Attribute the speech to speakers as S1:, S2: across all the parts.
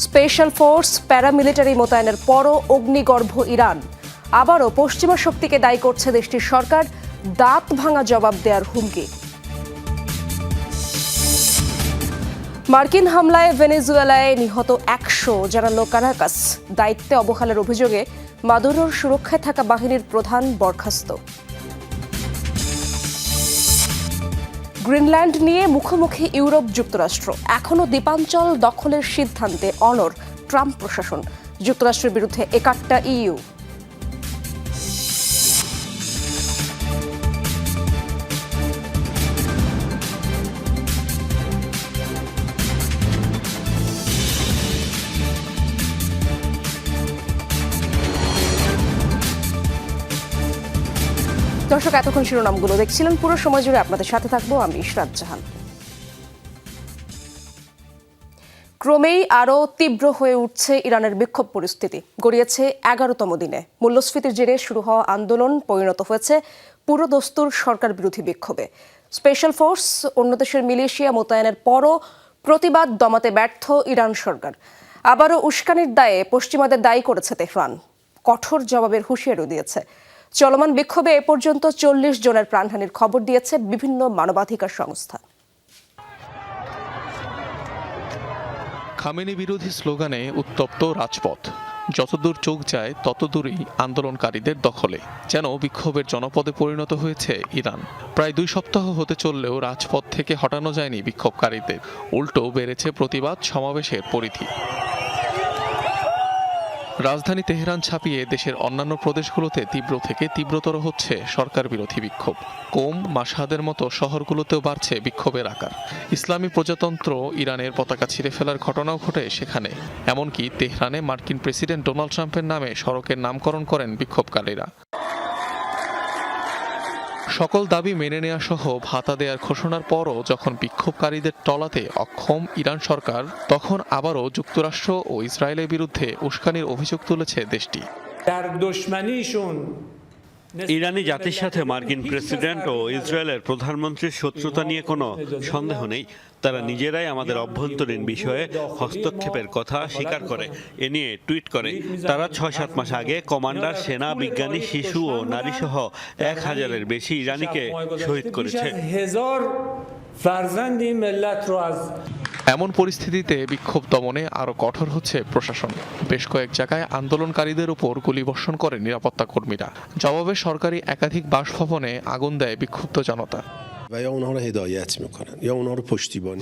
S1: Special force paramilitary মোতায়েনের পরও অগ্নিগর্ভ Iran. আবারও পশ্চিমা শক্তিকে দায়ী করছে দেশটির সরকার, দাঁত ভাঙা জবাব দেওয়ার হুমকি। মার্কিন হামলায় ভেনেজুয়েলায় নিহত 100 জানালো কারাকাস। দায়িত্বে অবহেলার অভিযোগে মাদুরোর সুরক্ষায় থাকা বাহিনীর প্রধান বরখাস্ত। গ্রিনল্যান্ড নিয়ে মুখোমুখি ইউরোপ যুক্তরাষ্ট্র। এখনও দ্বীপাঞ্চল দখলের সিদ্ধান্তে অনড় ট্রাম্প প্রশাসন। যুক্তরাষ্ট্রের বিরুদ্ধে একাট্টা ইইউ। দর্শক, এতক্ষণ শিরোনামগুলো দেখছিলেন। পুরো সময় জুড়ে আপনাদের সাথে থাকবো আমি ইশরাত জাহান। ক্রমেই আরও তীব্র হয়ে উঠছে ইরানের বিক্ষোভ পরিস্থিতি। গড়িয়েছে 11তম দিনে। মূল্যস্ফীতির জেরে শুরু হওয়া আন্দোলন পরিণত হয়েছে পুরোদস্তুর সরকার বিরোধী বিক্ষোভে। স্পেশাল ফোর্স, অন্য দেশের মিলিশিয়া মোতায়েনের পরও প্রতিবাদ দমাতে ব্যর্থ ইরান সরকার। আবারও উস্কানির দায়ে পশ্চিমাদের দায়ী করেছে তেহরান। কঠোর জবাবের হুঁশিয়ারিও দিয়েছে। চলমান বিক্ষোভে এ পর্যন্ত 40 জনের প্রাণহানির খবর দিয়েছে বিভিন্ন মানবাধিকার সংস্থা।
S2: খামেনি বিরোধী স্লোগানে উত্তপ্ত রাজপথ। যতদূর চোখ যায় ততদূরই আন্দোলনকারীদের দখলে। যেন বিক্ষোভের জনপদে পরিণত হয়েছে ইরান। প্রায় 2 সপ্তাহ হতে চললেও রাজপথ থেকে হটানো যায়নি বিক্ষোভকারীদের। উল্টো বেড়েছে প্রতিবাদ সমাবেশের পরিধি। রাজধানী তেহরান ছাপিয়ে দেশের অন্যান্য প্রদেশগুলোতে তীব্র থেকে তীব্রতর হচ্ছে সরকার বিরোধী বিক্ষোভ। কোম, মাশহাদের মতো শহরগুলোতেও বাড়ছে বিক্ষোভের আকার। ইসলামী প্রজাতন্ত্র ইরানের পতাকা ছিঁড়ে ফেলার ঘটনাও ঘটে সেখানে। এমনকি তেহরানে মার্কিন প্রেসিডেন্ট ডোনাল্ড ট্রাম্পের নামে সড়কের নামকরণ করেন বিক্ষোভকারীরা। সকল দাবি মেনে নেওয়া সহ ভাতা দেওয়ার ঘোষণার পরও যখন বিক্ষোভকারীদের টলাতে অক্ষম ইরান সরকার, তখন আবারও যুক্তরাষ্ট্র ও ইসরায়েলের বিরুদ্ধে উস্কানির অভিযোগ তুলেছে দেশটি।
S3: ইরানি জাতির সাথে মার্কিন প্রেসিডেন্ট ও ইসরায়েলের প্রধানমন্ত্রীর শত্রুতা নিয়ে কোনো সন্দেহ নেই। তারা নিজেরাই আমাদের অভ্যন্তরীণ বিষয়ে হস্তক্ষেপের কথা স্বীকার করে এ নিয়ে টুইট করে। তারা 6-7 মাস আগে কমান্ডার, সেনা, বিজ্ঞানী, শিশু ও নারীসহ 1000-এর বেশি ইরানিকে শহীদ করেছে।
S2: এমন পরিস্থিতিতে বিক্ষোভ দমনে আরও কঠোর হচ্ছে প্রশাসন। বেশ কয়েক জায়গায় আন্দোলনকারীদের উপর গুলিবর্ষণ করে নিরাপত্তা কর্মীরা। জবাবে সরকারি একাধিক বাসভবনে আগুন দেয় বিক্ষুব্ধ জনতা।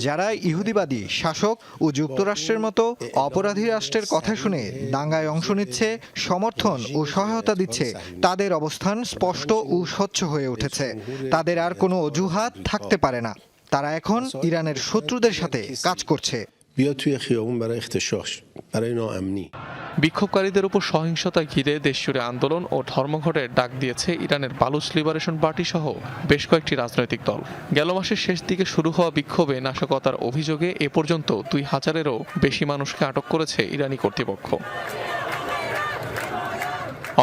S4: যারা ইহুদিবাদী শাসক ও যুক্তরাষ্ট্রের মতো অপরাধী রাষ্ট্রের কথা শুনে দাঙ্গায় অংশ নিচ্ছে, সমর্থন ও সহায়তা দিচ্ছে, তাদের অবস্থান স্পষ্ট ও স্বচ্ছ হয়ে উঠেছে। তাদের আর কোনো অজুহাত থাকতে পারে না। তারা এখন ইরানের শত্রুদের সাথে কাজ করছে।
S2: বিক্ষোভকারীদের উপর সহিংসতা ঘিরে দেশজুড়ে আন্দোলন ও ধর্মঘটের ডাক দিয়েছে ইরানের বালুচ লিবারেশন পার্টি সহ বেশ কয়েকটি রাজনৈতিক দল। গেল মাসের শেষ দিকে শুরু হওয়া বিক্ষোভে নাশকতার অভিযোগে এ পর্যন্ত 2000-এরও বেশি মানুষকে আটক করেছে ইরানি কর্তৃপক্ষ।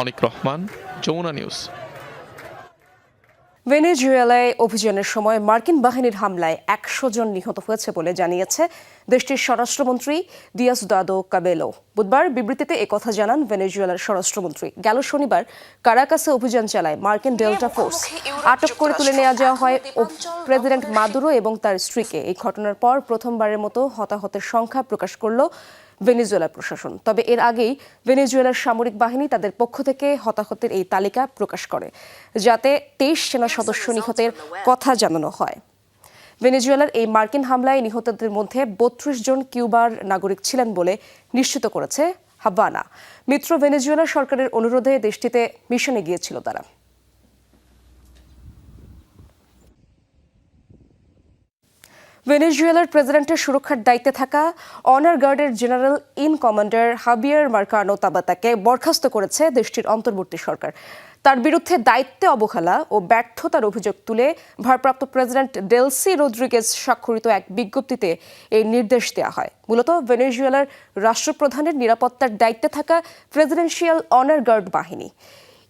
S2: অনিক রহমান, যমুনা নিউজ।
S1: ভেনেজুয়েলায় অভিযানের সময় মার্কিন বাহিনীর হামলায় 100 জন নিহত হয়েছে বলে জানিয়েছে দেশটির স্বরাষ্ট্রমন্ত্রী দিয়াসদাদো কাবেলো। বুধবার বিবৃতিতে একথা জানান ভেনেজুয়েলার স্বরাষ্ট্রমন্ত্রী। গেল শনিবার কারাকাসে অভিযান চালায় মার্কিন ডেল্টা ফোর্স। আটক করে তুলে নেওয়া যাওয়া হয় প্রেসিডেন্ট মাদুরো এবং তার স্ত্রীকে। এই ঘটনার পর প্রথমবারের মতো হতাহতের সংখ্যা প্রকাশ করল ভেনেজুয়েলা প্রশাসন। তবে এর আগেই ভেনেজুয়েলার সামরিক বাহিনী তাদের পক্ষ থেকে হতাহতের এই তালিকা প্রকাশ করে, যাতে 23 সেনা সদস্য নিহতের কথা জানানো হয়। ভেনেজুয়েলার এই মার্কিন হামলায় নিহতদের মধ্যে 32 জন কিউবার নাগরিক ছিলেন বলে নিশ্চিত করেছে হাভানা। মিত্র ভেনেজুয়েলা সরকারের অনুরোধে দেশটিতে মিশনে গিয়েছিল তারা। ভেনেজুয়েলার প্রেসিডেন্টের সুরক্ষার দায়িত্বে থাকা অনার গার্ডের জেনারেল ইন কমান্ডার হাবিয়ার মার্কানো তাবাতাকে বরখাস্ত করেছে দেশটির অন্তর্বর্তী সরকার। তার বিরুদ্ধে দায়িত্বে অবহেলা ও ব্যর্থতার অভিযোগ তুলে ভারপ্রাপ্ত প্রেসিডেন্ট ডেলসি রদ্রিগেজ স্বাক্ষরিত এক বিজ্ঞপ্তিতে এই নির্দেশ দেওয়া হয়। মূলত ভেনেজুয়েলার রাষ্ট্রপ্রধানের নিরাপত্তার দায়িত্বে থাকা প্রেসিডেন্সিয়াল অনার গার্ড বাহিনী।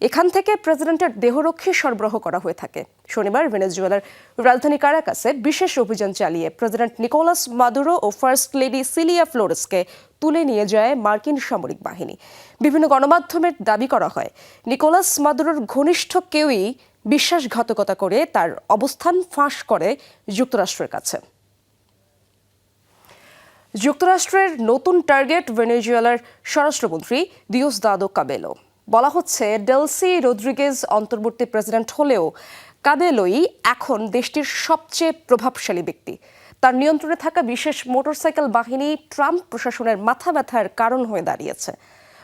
S1: এখান থেকে প্রেসিডেন্টের দেহরক্ষী সরবরাহ করা হয়ে থাকে। শনিবার ভেনেজুয়েলার রাজধানী কারাকাসে বিশেষ অভিযান চালিয়ে প্রেসিডেন্ট নিকোলাস মাদুরো ও ফার্স্ট লেডি সিলিয়া ফ্লোরেসকে তুলে নিয়ে যায় মার্কিন সামরিক বাহিনী। বিভিন্ন গণমাধ্যমের দাবি করা হয়, নিকোলাস মাদুরোর ঘনিষ্ঠ কেউই বিশ্বাসঘাতকতা করে তার অবস্থান ফাঁস করে যুক্তরাষ্ট্রের কাছে। যুক্তরাষ্ট্রের নতুন টার্গেট ভেনেজুয়েলার স্বরাষ্ট্রমন্ত্রী দিওসদাদো কাবেলো। বলা হচ্ছে ডেলসি রদ্রিগেজ অন্তর্বর্তী প্রেসিডেন্ট হলেও কাবেলোই এখন দেশটির সবচেয়ে প্রভাবশালী ব্যক্তি। তার নিয়ন্ত্রণে থাকা বিশেষ মোটরসাইকেল বাহিনী ট্রাম্প প্রশাসনের মাথা ব্যথার কারণ হয়ে দাঁড়িয়েছে।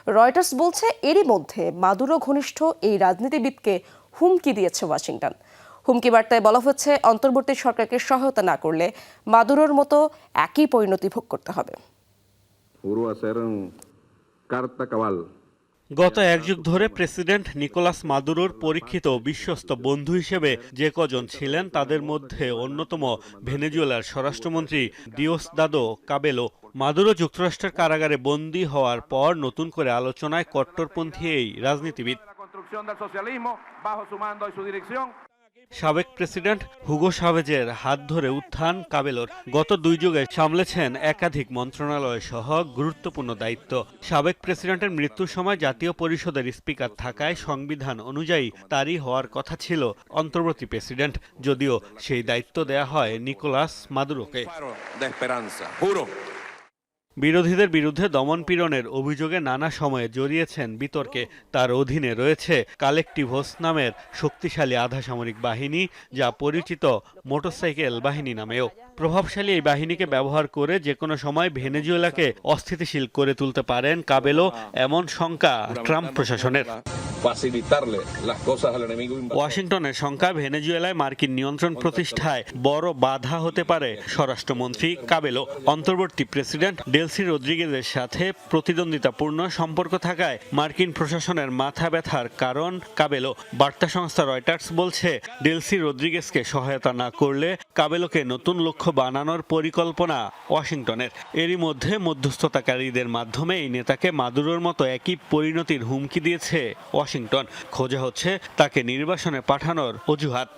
S1: রয়টার্স বলছে এরই মধ্যে মাদুরো ঘনিষ্ঠ এই রাজনীতিবিদকে হুমকি দিয়েছে ওয়াশিংটন। হুমকি বার্তায় বলা হচ্ছে অন্তর্বর্তী সরকারকে সহায়তা না করলে মাদুরোর মতো একই পরিণতি ভোগ করতে হবে।
S3: গত এক যুগ ধরে প্রেসিডেন্ট নিকোলাস মাদুরোর পরীক্ষিত বিশ্বস্ত বন্ধু হিসেবে যে কজন ছিলেন তাদের মধ্যে অন্যতম ভেনেজুয়েলার স্বরাষ্ট্রমন্ত্রী দিওসদাদো কাবেলো। মাদুরো যুক্তরাষ্ট্রের কারাগারে বন্দী হওয়ার পর নতুন করে আলোচনায় কট্টরপন্থী এই রাজনীতিবিদ। সাবেক প্রেসিডেন্ট হুগো সাভেজের হাত ধরে উত্থান কাবেলোর। গত 2 যুগে সামলেছেন একাধিক মন্ত্রণালয় সহ গুরুত্বপূর্ণ দায়িত্ব। সাবেক প্রেসিডেন্টের মৃত্যুর সময় জাতীয় পরিষদের স্পিকার থাকায় সংবিধান অনুযায়ী তারই হওয়ার কথা ছিল অন্তর্বর্তী প্রেসিডেন্ট, যদিও সেই দায়িত্ব দেয়া হয় নিকোলাস মাদুরোকে। বিরোধীদের বিরুদ্ধে দমনপীড়নের অভিযোগে নানা সময়ে জড়িয়েছেন বিতর্কে। তার অধীনে রয়েছে কালেকটিভোস নামের শক্তিশালী আধা সামরিক বাহিনী, যা পরিচিত মোটরসাইকেল বাহিনী নামেও। প্রভাবশালী এই বাহিনীকে ব্যবহার করে যে কোনো সময় ভেনেজুয়েলাকে অস্থিতিশীল করে তুলতে পারেন কাবেলো, এমন শঙ্কা ট্রাম্প প্রশাসনের। ওয়াশিংটনের শঙ্কা ভেনেজুয়েলায় মার্কিন নিয়ন্ত্রণ প্রতিষ্ঠায় বড় বাধা হতে পারে স্বরাষ্ট্রমন্ত্রী কাবেলো। অন্তর্বর্তী প্রেসিডেন্ট ডেলসি রদ্রিগেজের সাথে প্রতিদ্বন্দ্বিতাপূর্ণ সম্পর্ক থাকায় মার্কিন প্রশাসনের মাথা ব্যথার কারণ কাবেলো। বার্তা সংস্থা রয়টার্স বলছে ডেলসি রদ্রিগেজকে সহায়তা না করলে কাবেলোকে নতুন লক্ষ্য বানানোর পরিকল্পনা ওয়াশিংটনের। এরই মধ্যে মধ্যস্থতাকারীদের মাধ্যমে এই নেতাকে মাদুরোর মতো একই পরিণতির হুমকি দিয়েছে ওয়াশিংটন। খোঁজা হচ্ছে তাকে নির্বাসনে পাঠানোর অজুহাত।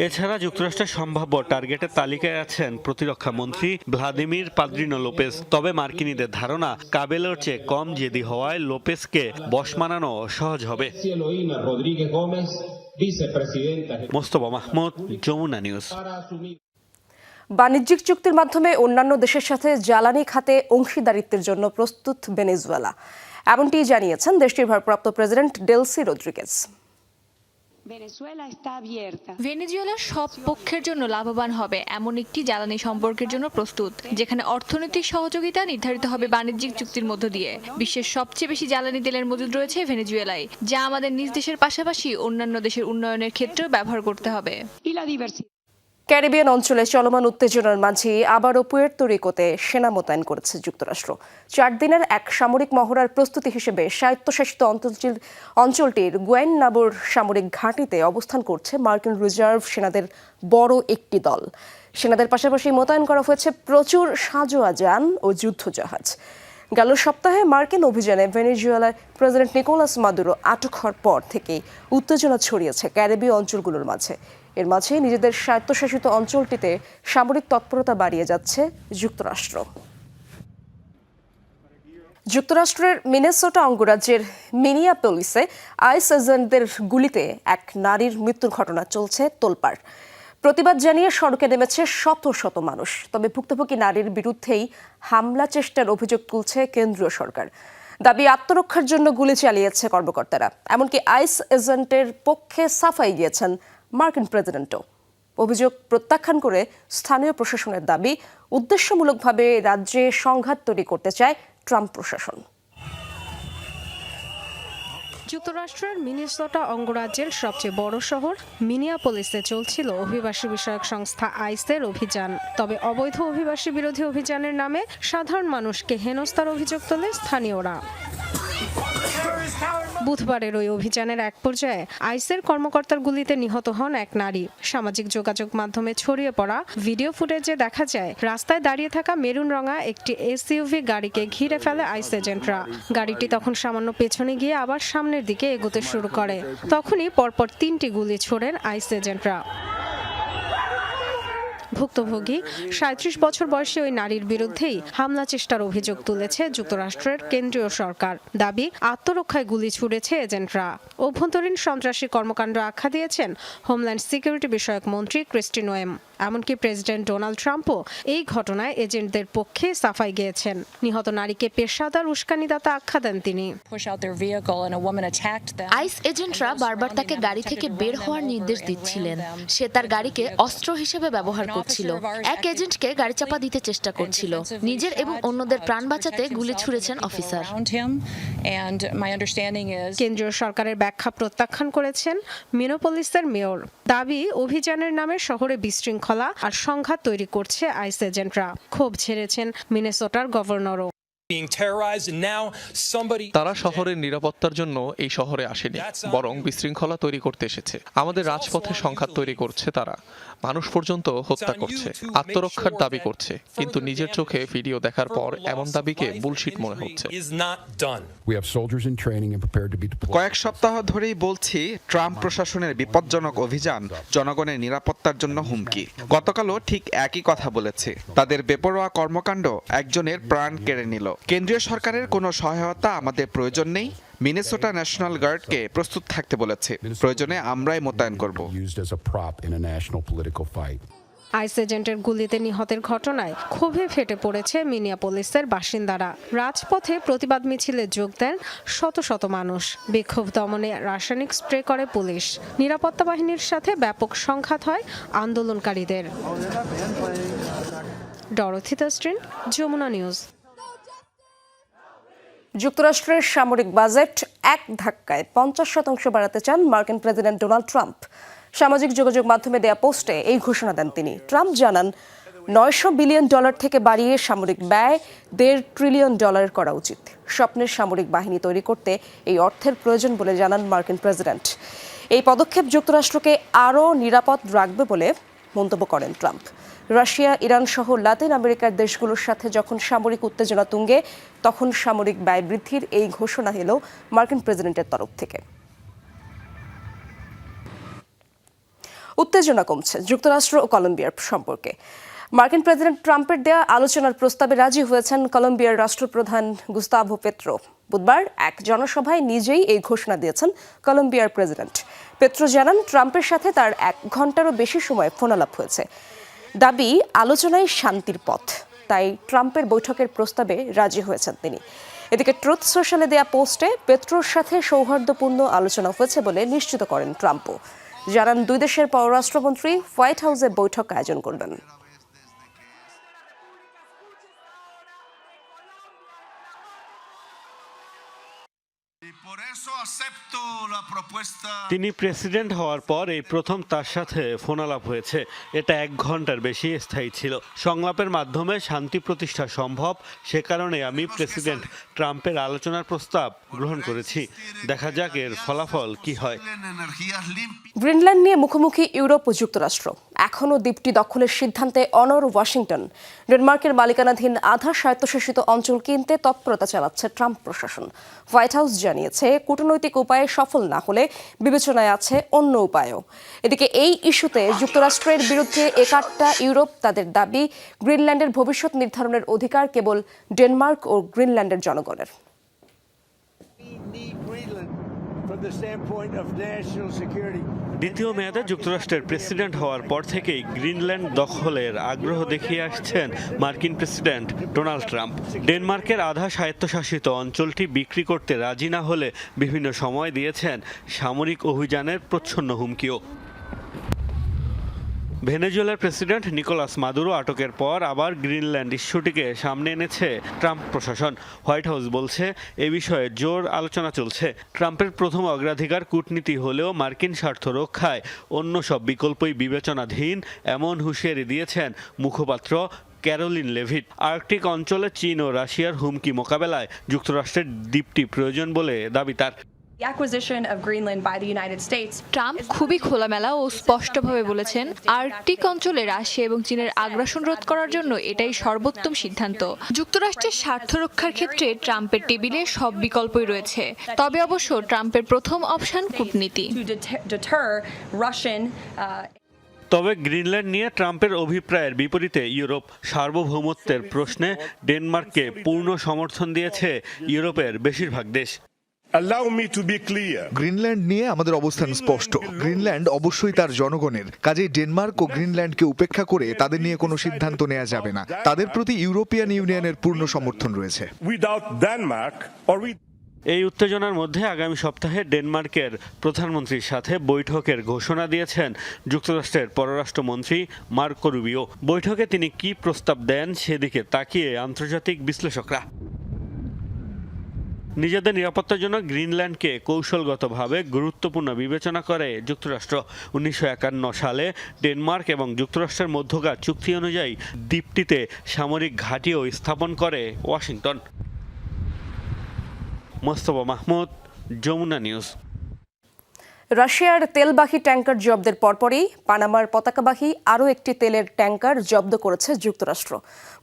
S3: এছাড়া যুক্তরাষ্ট্রের সম্ভাব্য টার্গেটের তালিকায় আছেন প্রতিরক্ষা মন্ত্রী ভ্লাদিমির পাদ্রিনো লোপেজ। তবে মার্কিনীদের ধারণা কাবেলোর চেয়ে কম জেদি হওয়ায় লোপেজকে বশ মানানো সহজ হবে। মোস্তফা মাহমুদ, যমুনা নিউজ।
S1: বাণিজ্যিক চুক্তির মাধ্যমে অন্যান্য দেশের সাথে জ্বালানি খাতে অংশীদারিত্বের জন্য প্রস্তুত ভেনেজুয়েলা, এমনটি জানিয়েছেন দেশটির ভারপ্রাপ্ত প্রেসিডেন্ট ডেলসি রদ্রিগেজ।
S5: ভেনেজুয়েলা সব পক্ষের জন্য লাভবান হবে এমন একটি জ্বালানি সম্পর্কের জন্য প্রস্তুত, যেখানে অর্থনৈতিক সহযোগিতা নির্ধারিত হবে বাণিজ্যিক চুক্তির মধ্য দিয়ে। বিশ্বের সবচেয়ে বেশি জ্বালানি তেলের মজুদ রয়েছে ভেনেজুয়েলায়, যা আমাদের নিজ দেশের পাশাপাশি অন্যান্য দেশের উন্নয়নের ক্ষেত্রেও ব্যবহার করতে হবে।
S1: ক্যারিবিয়ান অঞ্চলে চলমান উত্তেজনার মাঝে আবারও পুয়ের্তো রিকোতে সেনা মোতায়েন করেছে যুক্তরাষ্ট্র। 4 দিনের এক সামরিক মহড়ার প্রস্তুতি হিসেবে স্বায়ত্তশাসিত অঞ্চলটির গুয়েননাবোর সামরিক ঘাঁটিতে অবস্থান করছে মার্কিন রিজার্ভ সেনাদের বড় একটি দল। সেনাদের পাশাপাশি মোতায়েন করা হয়েছে প্রচুর সাঁজোয়া যান ও যুদ্ধজাহাজ। গেল সপ্তাহে মার্কিন অভিযানে ভেনেজুয়েলার প্রেসিডেন্ট নিকোলাস মাদুরো আটক হওয়ার পর থেকেই উত্তেজনা ছড়িয়েছে ক্যারিবীয় অঞ্চলগুলোর মাঝে। এর মাঝে নিজেদের স্বায়ত্তশাসিত অঞ্চলটিতে সামরিক তৎপরতা বাড়িয়ে যাচ্ছে যুক্তরাষ্ট্র। যুক্তরাষ্ট্রের মিনেসোটা অঙ্গরাজ্যের মিনিয়াপোলিসে আইস এজেন্টদের গুলিতে এক নারীর মৃত্যুর ঘটনা চলছে তোলপাড়। প্রতিবাদ জানিয়ে সড়কে নেমেছে শত শত মানুষ। তবে ভুক্তভোগী নারীর বিরুদ্ধেই হামলা চেষ্টার অভিযোগ তুলছে কেন্দ্রীয় সরকার। দাবি আত্মরক্ষার জন্য গুলি চালিয়েছে কর্মকর্তারা। এমনকি আইস এজেন্টের পক্ষে সাফাই গিয়েছেন মার্কিন প্রেসিডেন্টও। অভিযোগ প্রত্যাখ্যান করে স্থানীয় প্রশাসনের দাবি, উদ্দেশ্যমূলকভাবে রাজ্যে সংঘাত তৈরি করতে চায় ট্রাম্প প্রশাসন।
S6: যুক্তরাষ্ট্রের মিনেসোটা অঙ্গরাজ্যের সবচেয়ে বড় শহর মিনিয়াপোলিসে চলছিল অভিবাসী বিষয়ক সংস্থা আইসের অভিযান। তবে অবৈধ অভিবাসী বিরোধী অভিযানের নামে সাধারণ মানুষকে হেনস্থার অভিযোগ তোলে স্থানীয়রা। বুধবারের ওই অভিযানের এক পর্যায়ে আইসের কর্মকর্তার গুলিতে নিহত হন এক নারী। সামাজিক যোগাযোগ মাধ্যমে ছড়িয়ে পড়া ভিডিও ফুটেজে দেখা যায় রাস্তায় দাঁড়িয়ে থাকা মেরুন রঙা একটি এসইউভি গাড়িকে ঘিরে ফেলে আইস এজেন্টরা। গাড়িটি তখন সামান্য পেছনে গিয়ে আবার সামনের দিকে এগোতে শুরু করে। তখনই পরপর 3টি গুলি ছোড়েন আইস এজেন্টরা। ভুক্তভোগী ৩৭ বছর বয়সী ওই নারীর বিরুদ্ধেই হামলা চেষ্টার অভিযোগ তুলেছে যুক্তরাষ্ট্রের কেন্দ্রীয় সরকার। দাবি, আত্মরক্ষায় গুলি ছুড়েছে এজেন্টরা। অভ্যন্তরীণ সন্ত্রাসী কর্মকাণ্ড আখ্যা দিয়েছেন হোমল্যান্ড সিকিউরিটি বিষয়ক মন্ত্রী ক্রিস্টি নোয়েম। এমনকি প্রেসিডেন্ট ডোনাল্ড ট্রাম্পও এই ঘটনায় এজেন্টদের পক্ষে সাফাই গেয়েছেন। নিহত নারীকে পেশাদার উস্কানিদাতা আখ্যা দেন তিনি।
S7: আইস এজেন্টরা বারবার তাকে গাড়ি থেকে বের হওয়ার নির্দেশ দিচ্ছিলেন। সে তার গাড়িকে অস্ত্র হিসেবে ব্যবহার করছিল। এক এজেন্টকে গাড়ি চাপা দিতে চেষ্টা করছিল। নিজের এবং অন্যদের প্রাণ বাঁচাতে গুলি ছুড়েছেন অফিসার।
S6: কেন্দ্রীয় সরকারের ব্যাখ্যা প্রত্যাখ্যান করেছেন মিনোপলিসের মেয়র। দাবি, অভিযানের নামে শহরে বিশৃঙ্খলা আর সংঘাত তৈরি করছে আইস এজেন্টরা। ক্ষোভ ঝেড়েছেন মিনেসোটার গভর্নরও।
S2: তারা শহরের নিরাপত্তার জন্য এই শহরে আসেনি, বরং বিশৃঙ্খলা তৈরি করতে এসেছে। আমাদের রাজপথে সংঘাত তৈরি করছে তারা। মানুষ পর্যন্ত হত্যা করছে। আত্মরক্ষার দাবি করছে, কিন্তু নিজের চোখে ভিডিও দেখার পর এমন দাবিকে বুলশিট মনে হচ্ছে।
S8: কয়েক সপ্তাহ ধরেই বলছি, ট্রাম্প প্রশাসনের বিপজ্জনক অভিযান জনগণের নিরাপত্তার জন্য হুমকি। গতকালও ঠিক একই কথা বলেছে। তাদের বেপরোয়া কর্মকাণ্ড একজনের প্রাণ কেড়ে নিল। কেন্দ্রীয় সরকারের কোনো সহায়তা আমাদের প্রয়োজন নেই। মিনেসোটা ন্যাশনাল গার্ডকে প্রস্তুত থাকতে বলেছে। প্রয়োজনে আমরাই মোতায়েন করব।
S6: আইস এজেন্টের গুলিতে নিহতের ঘটনায় ক্ষোভে ফেটে পড়েছে মিনিয়াপোলিসের বাসিন্দারা। রাজপথে প্রতিবাদ মিছিলে যোগ দেন শত শত মানুষ। বিক্ষোভ দমনে রাসায়নিক স্প্রে করে পুলিশ। নিরাপত্তা বাহিনীর সাথে ব্যাপক সংঘাত হয় আন্দোলনকারীদের। Dorothy Tasrin, Jamuna news.
S1: যুক্তরাষ্ট্রের সামরিক বাজেট এক ধাক্কায় 50% বাড়াতে চান মার্কিন প্রেসিডেন্ট ডোনাল্ড ট্রাম্প। সামাজিক যোগাযোগ মাধ্যমে দেয়া পোস্টে এই ঘোষণা দেন তিনি। ট্রাম্প জানান, $900 বিলিয়ন থেকে বাড়িয়ে সামরিক ব্যয় $1.5 ট্রিলিয়ন করা উচিত। স্বপ্নের সামরিক বাহিনী তৈরি করতে এই অর্থের প্রয়োজন বলে জানান মার্কিন প্রেসিডেন্ট। এই পদক্ষেপ যুক্তরাষ্ট্রকে আরও নিরাপদ রাখবে বলে মন্তব্য করেন ট্রাম্প। রাশিয়া, ইরান সহ লাতিন আমেরিকার দেশগুলোর সাথে যখন সামরিক উত্তেজনা তুঙ্গে, তখন সামরিক ব্যয় বৃদ্ধির এই ঘোষণা এলো মার্কিন প্রেসিডেন্টের তরফ থেকে। উত্তেজনা কমছে যুক্তরাষ্ট্র ও কলম্বিয়ার সম্পর্কে। মার্কিন প্রেসিডেন্ট ট্রাম্পের দেয়া আলোচনার প্রস্তাবে রাজি হয়েছেন কলম্বিয়ার রাষ্ট্রপ্রধান গুস্তাভো পেট্রো। বুধবার এক জনসভায় নিজেই এই ঘোষণা দিয়েছেন কলম্বিয়ার প্রেসিডেন্ট। পেট্রো জানান, ট্রাম্পের সাথে তার 1 ঘন্টারও বেশি সময় ফোনালাপ হয়েছে। দাবি, আলোচনায় শান্তির পথ। তাই ট্রাম্পের বৈঠকের প্রস্তাবে রাজি হয়েছেন তিনি। এদিকে ট্রুথ সোশ্যালে দেয়া পোস্টে পেট্রোর সাথে সৌহার্দ্যপূর্ণ আলোচনা হয়েছে বলে নিশ্চিত করেন ট্রাম্পও। জানান, 2 দেশের পররাষ্ট্রমন্ত্রী হোয়াইট হাউসে বৈঠক আয়োজন করবেন।
S3: তিনি প্রেসিডেন্ট হওয়ার পর এই প্রথম তার সাথে ফোনালাপ হয়েছে। এটা 1 ঘন্টার বেশি স্থায়ী ছিল। সংলাপের মাধ্যমে শান্তি প্রতিষ্ঠা সম্ভব। সে কারণে আমি প্রেসিডেন্ট ট্রাম্পের আলোচনার প্রস্তাব গ্রহণ করেছি। দেখা যাক এর ফলাফল কি হয়।
S1: গ্রিনল্যান্ড নিয়ে মুখোমুখি ইউরোপ ও যুক্তরাষ্ট্র। এখনও দ্বীপটি দখলের সিদ্ধান্তে অনড় ওয়াশিংটন। ডেনমার্কের মালিকানাধীন আধা স্বায়ত্তশাসিত অঞ্চল কিনতে তৎপরতা চালাচ্ছে ট্রাম্প প্রশাসন। হোয়াইট হাউস জানিয়েছে, কূটনৈতিক উপায়ে সফল না হলে বিবেচনায় আছে অন্য উপায়ও। এদিকে এই ইস্যুতে যুক্তরাষ্ট্রের বিরুদ্ধে একাট্টা ইউরোপ। তাদের দাবি, গ্রিনল্যান্ডের ভবিষ্যৎ নির্ধারণের অধিকার কেবল ডেনমার্ক ও গ্রিনল্যান্ডের জনগণের।
S3: দ্বিতীয় মেয়াদে যুক্তরাষ্ট্রের প্রেসিডেন্ট হওয়ার পর থেকেই গ্রিনল্যান্ড দখলের আগ্রহ দেখিয়ে আসছেন মার্কিন প্রেসিডেন্ট ডোনাল্ড ট্রাম্প। ডেনমার্কের আধা স্বায়ত্তশাসিত অঞ্চলটি বিক্রি করতে রাজি না হলে বিভিন্ন সময় দিয়েছেন সামরিক অভিযানের প্রচ্ছন্ন হুমকিও। ভেনেজুয়েলার প্রেসিডেন্ট নিকোলাস মাদুরো আটকের পর আবার গ্রিনল্যান্ড ইস্যুটিকে সামনে এনেছে ট্রাম্প প্রশাসন। হোয়াইট হাউস বলছে, এ বিষয়ে জোর আলোচনা চলছে। ট্রাম্পের প্রথম অগ্রাধিকার কূটনীতি হলেও মার্কিন স্বার্থ রক্ষায় অন্য সব বিকল্পই বিবেচনাধীন, এমন হুঁশিয়ারি দিয়েছেন মুখপাত্র ক্যারোলিন লেভিট। আর্কটিক অঞ্চলে চীন ও রাশিয়ার হুমকি মোকাবেলায় যুক্তরাষ্ট্রের দ্বীপটি প্রয়োজন বলে দাবি তার।
S9: The acquisition of Greenland by the United States.
S5: Trump খুবই খোলামেলা ও স্পষ্টভাবে বলেছেন, আর্কটিক অঞ্চলে রাশিয়া এবং চীনের আগ্রাসন রোধ করার জন্য এটাই সর্বোত্তম সিদ্ধান্ত। যুক্তরাষ্ট্রের স্বার্থ রক্ষার ক্ষেত্রে ট্রাম্পের টেবিলে সব বিকল্পই রয়েছে, তবে অবশ্য ট্রাম্পের প্রথম অপশন কূটনীতি।
S9: To deter Russian
S3: তবে গ্রিনল্যান্ড নিয়ে ট্রাম্পের অভিপ্রায়ের বিপরীতে ইউরোপ সার্বভৌমত্বের প্রশ্নে ডেনমার্ককে পূর্ণ সমর্থন দিয়েছে ইউরোপের বেশিরভাগ দেশ।
S10: গ্রিনল্যান্ড নিয়ে আমাদের অবস্থান স্পষ্ট। গ্রিনল্যান্ড অবশ্যই তার জনগণের, কাজেই ডেনমার্ক ও গ্রিনল্যান্ডকে উপেক্ষা করে তাদের নিয়ে কোনো সিদ্ধান্ত নেওয়া যাবে না। তাদের প্রতি ইউরোপিয়ান ইউনিয়নের পূর্ণ সমর্থন রয়েছে।
S3: এই উত্তেজনার মধ্যে আগামী সপ্তাহে ডেনমার্কের প্রধানমন্ত্রীর সাথে বৈঠকের ঘোষণা দিয়েছেন যুক্তরাষ্ট্রের পররাষ্ট্রমন্ত্রী মার্কো রুবিও। বৈঠকে তিনি কি প্রস্তাব দেন সেদিকে তাকিয়ে আন্তর্জাতিক বিশ্লেষকরা। নিজেদের নিরাপত্তার জন্য গ্রিনল্যান্ডকে কৌশলগতভাবে গুরুত্বপূর্ণ বিবেচনা করে যুক্তরাষ্ট্র। 1951 সালে ডেনমার্ক এবং যুক্তরাষ্ট্রের মধ্যকার চুক্তি অনুযায়ী দ্বীপটিতে সামরিক ঘাঁটিও স্থাপন করে ওয়াশিংটন। মোস্তফা মাহমুদ, যমুনা নিউজ।
S1: রাশিয়ার তেলবাহী ট্যাঙ্কার জব্দের পরপরই পানামার পতাকাবাহী আরও একটি তেলের ট্যাঙ্কার জব্দ করেছে যুক্তরাষ্ট্র।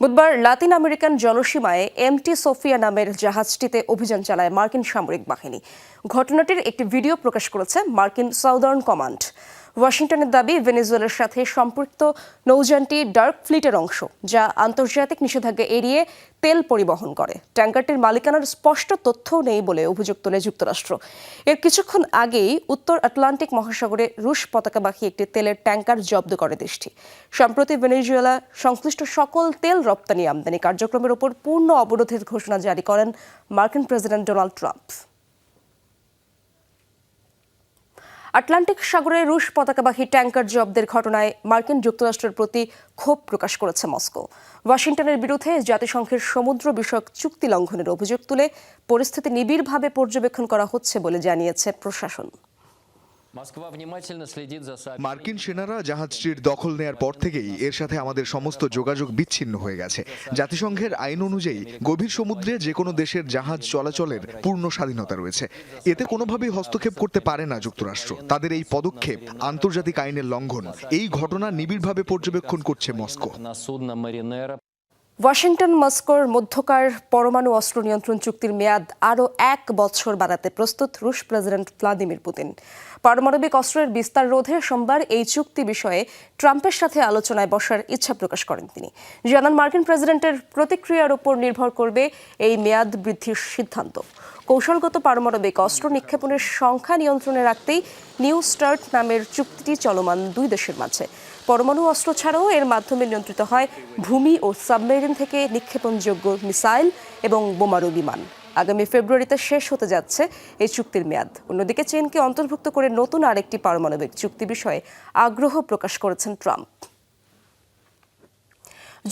S1: বুধবার লাতিন আমেরিকান জলসীমায় এমটি সোফিয়া নামের জাহাজটিতে অভিযান চালায় মার্কিন সামরিক বাহিনী। ঘটনাটির একটি ভিডিও প্রকাশ করেছে মার্কিন সাউদার্ন কমান্ড। ওয়াশিংটনের দাবি, ভেনেজুয়েলার সাথে সম্পৃক্ত নৌযানটি ডার্ক ফ্লিটের অংশ, যা আন্তর্জাতিক নিষেধাজ্ঞা এড়িয়ে তেল পরিবহন করে। ট্যাঙ্কারটির মালিকানার স্পষ্ট তথ্যও নেই বলে অভিযোগ তোলে যুক্তরাষ্ট্র। এর কিছুক্ষণ আগেই উত্তর আটলান্টিক মহাসাগরে রুশ পতাকাবাহী একটি তেলের ট্যাঙ্কার জব্দ করে দেশটি। সম্প্রতি ভেনেজুয়েলা সংশ্লিষ্ট সকল তেল রপ্তানি আমদানি কার্যক্রমের উপর পূর্ণ অবরোধের ঘোষণা জারি করেন মার্কিন প্রেসিডেন্ট ডোনাল্ড ট্রাম্প। আটলান্টিক সাগরে রুশ পতাকাবাহী ট্যাঙ্কার জব্দের ঘটনায় মার্কিন যুক্তরাষ্ট্রের প্রতি ক্ষোভ প্রকাশ করেছে মস্কো। ওয়াশিংটনের বিরুদ্ধে জাতিসংঘের সমুদ্র বিষয়ক চুক্তি লঙ্ঘনের অভিযোগ তুলে পরিস্থিতি নিবিড়ভাবে পর্যবেক্ষণ করা হচ্ছে বলে জানিয়েছে প্রশাসন।
S10: মার্কিন সেনারা জাহাজটির দখল নেয়ার পর থেকেই এর সাথে আমাদের সমস্ত যোগাযোগ বিচ্ছিন্ন হয়ে গেছে। জাতিসংঘের আইন অনুযায়ী গভীর সমুদ্রে যে কোনো দেশের জাহাজ চলাচলের পূর্ণ স্বাধীনতা রয়েছে। এতে কোনোভাবেই হস্তক্ষেপ করতে পারে না যুক্তরাষ্ট্র। তাদের এই পদক্ষেপ আন্তর্জাতিক আইনের লঙ্ঘন। এই ঘটনা নিবিড়ভাবে পর্যবেক্ষণ করছে মস্কো।
S1: ওয়াশিংটন মস্কোর মধ্যকার পরমাণু অস্ত্র নিয়ন্ত্রণ চুক্তির মেয়াদ আরও 1 বছর বাড়াতে প্রস্তুত রুশ প্রেসিডেন্ট ভ্লাদিমির পুতিন। পারমাণবিক অস্ত্রের বিস্তার রোধে সোমবার এই চুক্তি বিষয়ে ট্রাম্পের সাথে আলোচনায় বসার ইচ্ছা প্রকাশ করেন তিনি। জানান, মার্কিন প্রেসিডেন্টের প্রতিক্রিয়ার উপর নির্ভর করবে এই মেয়াদ বৃদ্ধির সিদ্ধান্ত। কৌশলগত পারমাণবিক অস্ত্র নিক্ষেপণের সংখ্যা নিয়ন্ত্রণে রাখতেই নিউ স্টার্ট নামের চুক্তিটি চলমান দুই দেশের মাঝে। পরমাণু অস্ত্র ছাড়াও এর মাধ্যমে নিয়ন্ত্রিত হয় ভূমি ও সাবমেরিন থেকে নিক্ষেপণযোগ্য মিসাইল এবং বোমারু বিমান। আগামী ফেব্রুয়ারিতে শেষ হতে যাচ্ছে এই চুক্তির মেয়াদ। অন্যদিকে চীনকে অন্তর্ভুক্ত করে নতুন আরেকটি পারমাণবিক চুক্তি বিষয়ে আগ্রহ প্রকাশ করেছেন ট্রাম্প।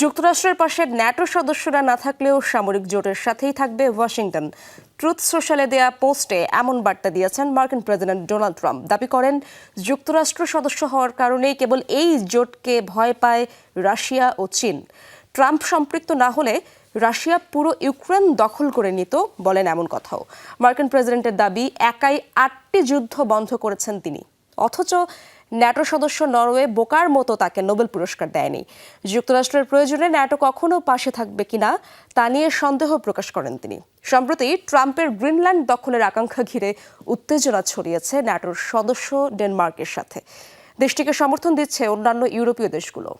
S1: যুক্তরাষ্ট্রের পাশে ন্যাটো সদস্যরা না থাকলেও সামরিক জোটের সাথেই থাকবে ওয়াশিংটন। ট্রুথ সোশ্যালে দেয়া পোস্টে এমন বার্তা দিয়েছেন মার্কিন প্রেসিডেন্ট ডোনাল্ড ট্রাম্প। দাবি করেন, যুক্তরাষ্ট্র সদস্য হওয়ার কারণেই কেবল এই জোটকে ভয় পায় রাশিয়া ও চীন। ট্রাম্প সম্পৃক্ত না হলে রাশিয়া পুরো ইউক্রেন দখল করে নিত বলেন এমন কথাও। মার্কিন প্রেসিডেন্টের দাবি, একাই 8টি যুদ্ধ বন্ধ করেছেন তিনি, অথচ ন্যাটো সদস্য নরওয়ে বোকার মতো তাকে নোবেল পুরস্কার দেয়নি। যুক্তরাষ্ট্রের প্রয়োজনে ন্যাটো কখনো পাশে থাকবে কিনা তা নিয়ে সন্দেহ প্রকাশ করেন তিনি। সম্প্রতি ট্রাম্পের গ্রিনল্যান্ড দখলের আকাঙ্ক্ষা ঘিরে উত্তেজনা ছড়িয়েছে ন্যাটোর সদস্য ডেনমার্কের সাথে। দেশটিকে সমর্থন দিচ্ছে অন্যান্য ইউরোপীয় দেশগুলো।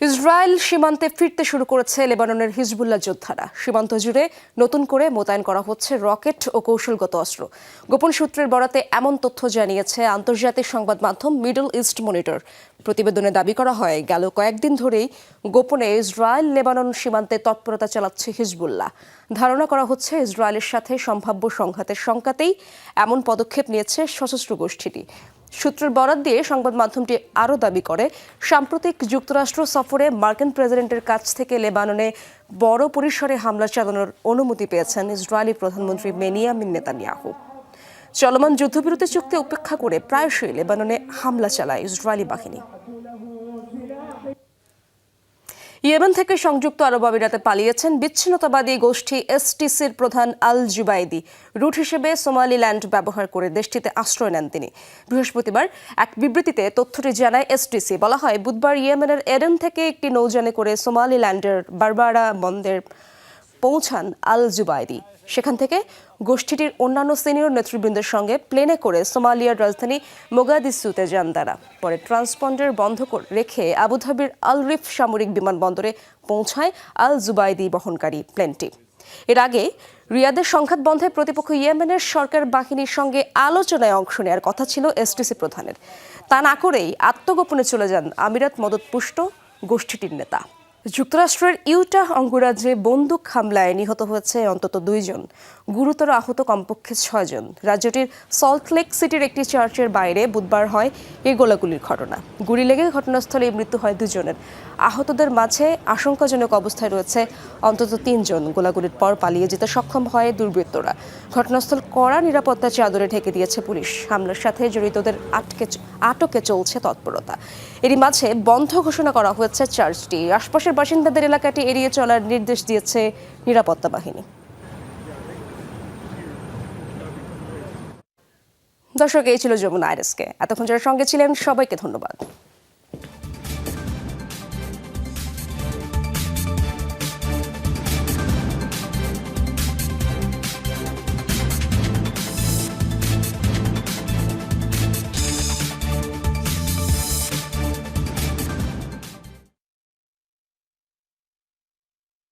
S1: ইসরায়েল সীমান্তে ফিরতে শুরু করেছে লেবাননের হিজবুল্লাহ যোদ্ধারা। সীমান্ত জুড়ে নতুন করে মোতায়েন করা হচ্ছে রকেট ও কৌশলগত অস্ত্র। গোপন সূত্রের বরাতে এমন তথ্য জানিয়েছে আন্তর্জাতিক সংবাদ মাধ্যম মিডল ইস্ট মনিটর। প্রতিবেদনে দাবি করা হয়, গেল কয়েকদিন ধরেই গোপনে ইসরায়েল লেবানন সীমান্তে তৎপরতা চালাচ্ছে হিজবুল্লাহ। ধারণা করা হচ্ছে ইসরায়েলের সাথে সম্ভাব্য সংঘাতের শঙ্কাতেই এমন পদক্ষেপ নিয়েছে সশস্ত্র গোষ্ঠীটি। সূত্রের বরাত দিয়ে সংবাদ মাধ্যমটি আরও দাবি করে, সাম্প্রতিক যুক্তরাষ্ট্র সফরে মার্কিন প্রেসিডেন্টের কাছ থেকে লেবাননে বড় পরিসরে হামলা চালানোর অনুমতি পেয়েছেন ইসরায়েলি প্রধানমন্ত্রী বেনিয়ামিন নেতানিয়াহু। চলমান যুদ্ধবিরতি চুক্তি উপেক্ষা করে প্রায়শই লেবাননে হামলা চালায় ইসরায়েলি বাহিনী। ইয়েমেন থেকে সংযুক্ত আরব আমিরাতে পালিয়েছেন বিচ্ছিন্নতাবাদী গোষ্ঠী এসটিসির প্রধান আল জুবাইদি। রুট হিসেবে সোমালিল্যান্ড ব্যবহার করে দেশটিতে আশ্রয় নেন তিনি। বৃহস্পতিবার এক বিবৃতিতে তথ্যটি জানায় এসটিসি। বলা হয়, বুধবার ইয়েমেনের এডেন থেকে একটি নৌযানে করে সোমালিল্যান্ডের বারবারা বন্দরে পৌঁছান আল জুবাইদি। সেখান থেকে গোষ্ঠীটির অন্যান্য সিনিয়র নেতৃবৃন্দের সঙ্গে প্লেনে করে সোমালিয়ার রাজধানী মোগাদিসুতে যান তারা। পরে ট্রান্সপন্ডার বন্ধ রেখে আবুধাবির আল রিফ সামরিক বিমানবন্দরে পৌঁছায় আল জুবাইদি বহনকারী প্লেনটি। এর আগে রিয়াদের সংঘাত বন্ধে প্রতিপক্ষ ইয়েমেনের সরকার বাহিনীর সঙ্গে আলোচনায় অংশ নেওয়ার কথা ছিল এসটিসি প্রধানের। তা না করেই আত্মগোপনে চলে যান আমিরাত মদতপুষ্ট গোষ্ঠীটির নেতা। যুক্তরাষ্ট্রের ইউটাহ অঙ্গরাজ্যে বন্দুক হামলায় নিহত হয়েছে অন্তত 2 জন, গুরুতর আহত কমপক্ষে 6 জন। রাজ্যটির সল্টলেক সিটির একটি চার্চের বাইরে বুধবার হয় এই গোলাগুলির ঘটনা। গুলি লেগে ঘটনাস্থলে মৃত্যু হয় 2 জনের। আহতদের মাঝে আশঙ্কাজনক অবস্থায় রয়েছে অন্তত 3 জন। গোলাগুলির পর পালিয়ে যেতে সক্ষম হয় দুর্বৃত্তরা। ঘটনাস্থল কড়া নিরাপত্তা চাদরে ঢেকে দিয়েছে পুলিশ। হামলার সাথে জড়িতদের আটকে চলছে তৎপরতা। এরই মাঝে বন্ধ ঘোষণা করা হয়েছে চার্চটি। আশপাশের বাসিন্দাদের এলাকাটি এড়িয়ে চলার নির্দেশ দিয়েছে নিরাপত্তা বাহিনী। দর্শক, এই ছিল যমুনা আইরিসকে। এতক্ষণ যারা সঙ্গে ছিলেন সবাইকে ধন্যবাদ।